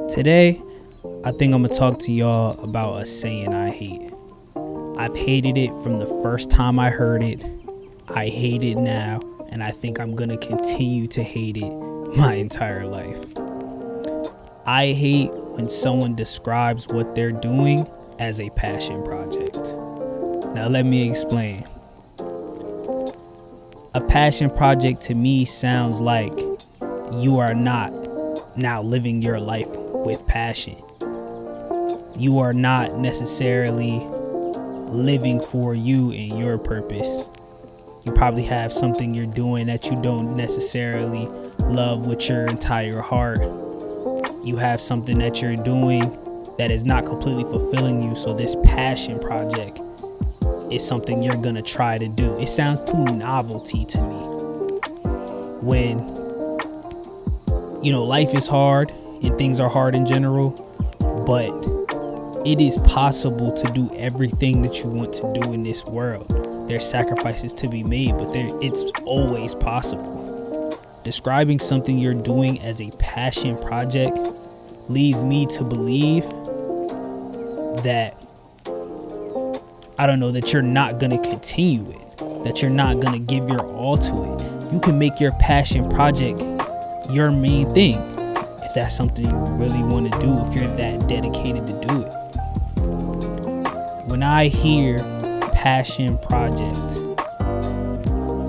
Today, I think I'm gonna talk to y'all about a saying I hate. I've hated it from the first time I heard it. I hate it now, and I think I'm gonna continue to hate it my entire life. I hate when someone describes what they're doing as a passion project. Now let me explain. A passion project to me sounds like you are not now living your life with passion. You are not necessarily living for you and your purpose. You probably have something you're doing that you don't necessarily love with your entire heart. You have something that you're doing that is not completely fulfilling you. So this passion project is something you're gonna try to do. It sounds too novelty to me. When, life is hard and things are hard in general, but it is possible to do everything that you want to do in this world. There's sacrifices to be made, but it's always possible. Describing something you're doing as a passion project leads me to believe that, that you're not going to continue it, that you're not going to give your all to it. You can make your passion project your main thing if that's something you really want to do, if you're that dedicated to do it. When I hear passion project,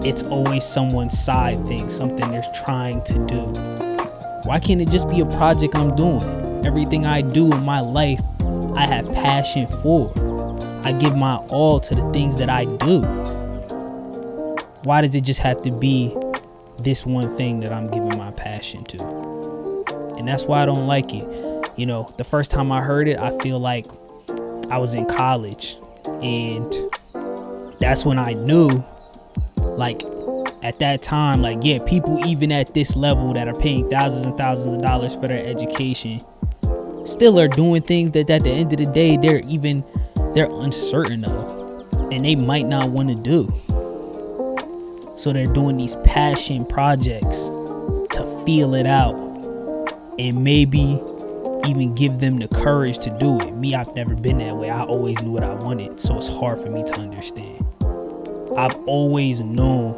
it's always someone's side thing, something they're trying to do. Why can't it just be a project I'm doing? Everything I do in my life, I have passion for. I give my all to the things that I do. Why does it just have to be this one thing that I'm giving my passion to? And that's why I don't like it. The first time I heard it, I feel like I was in college, and that's when I knew, at that time, people even at this level that are paying thousands and thousands of dollars for their education still are doing things that at the end of the day they're uncertain of, and they might not want to do. So they're doing these passion projects to feel it out and maybe even give them the courage to do it. Me, I've never been that way. I always knew what I wanted, so it's hard for me to understand. I've always known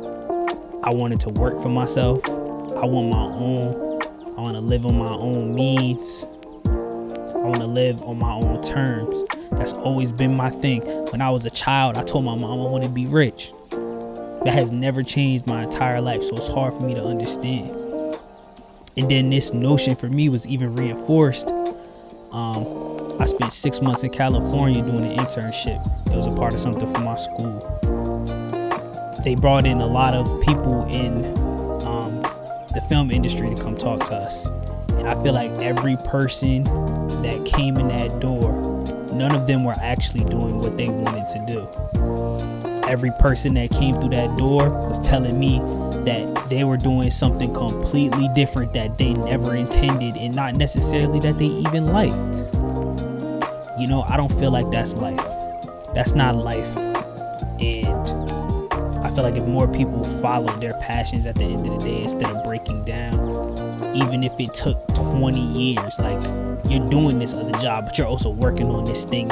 I wanted to work for myself. I want my own. I want to live on my own means. I want to live on my own terms. That's always been my thing. When I was a child, I told my mom I want to be rich. That has never changed my entire life, so it's hard for me to understand. And then this notion for me was even reinforced. I spent 6 months in California doing an internship. It was a part of something for my school. They brought in a lot of people in the film industry to come talk to us. And I feel like every person that came in that door, none of them were actually doing what they wanted to do. Every person that came through that door was telling me that they were doing something completely different that they never intended, and not necessarily that they even liked. I don't feel like that's life. That's not life. And I feel like if more people followed their passions at the end of the day instead of breaking down, even if it took 20 years, you're doing this other job, but you're also working on this thing,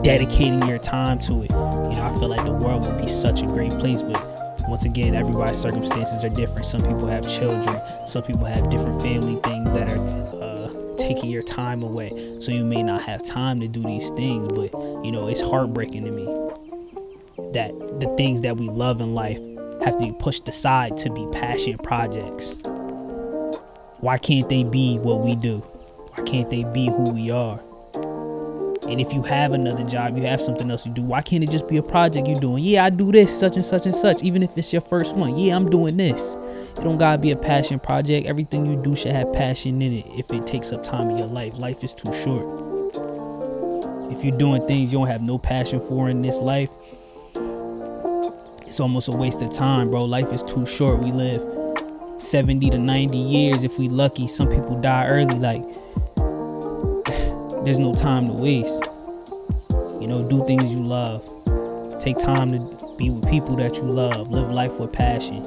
dedicating your time to it. I feel like the world would be such a great place. But once again, everybody's circumstances are different. Some people have children. Some people have different family things that are taking your time away. So you may not have time to do these things. But, it's heartbreaking to me that the things that we love in life have to be pushed aside to be passion projects. Why can't they be what we do? Why can't they be who we are? And if you have another job, you have something else you do, why can't it just be a project you're doing? Yeah, I do this, such and such and such, even if it's your first one. Yeah, I'm doing this. It don't gotta be a passion project. Everything you do should have passion in it if it takes up time in your life. Life is too short. If you're doing things you don't have no passion for in this life, it's almost a waste of time, bro. Life is too short. We live 70 to 90 years if we lucky. Some people die early. There's no time to waste. Do things you love. Take time to be with people that you love. Live life with passion.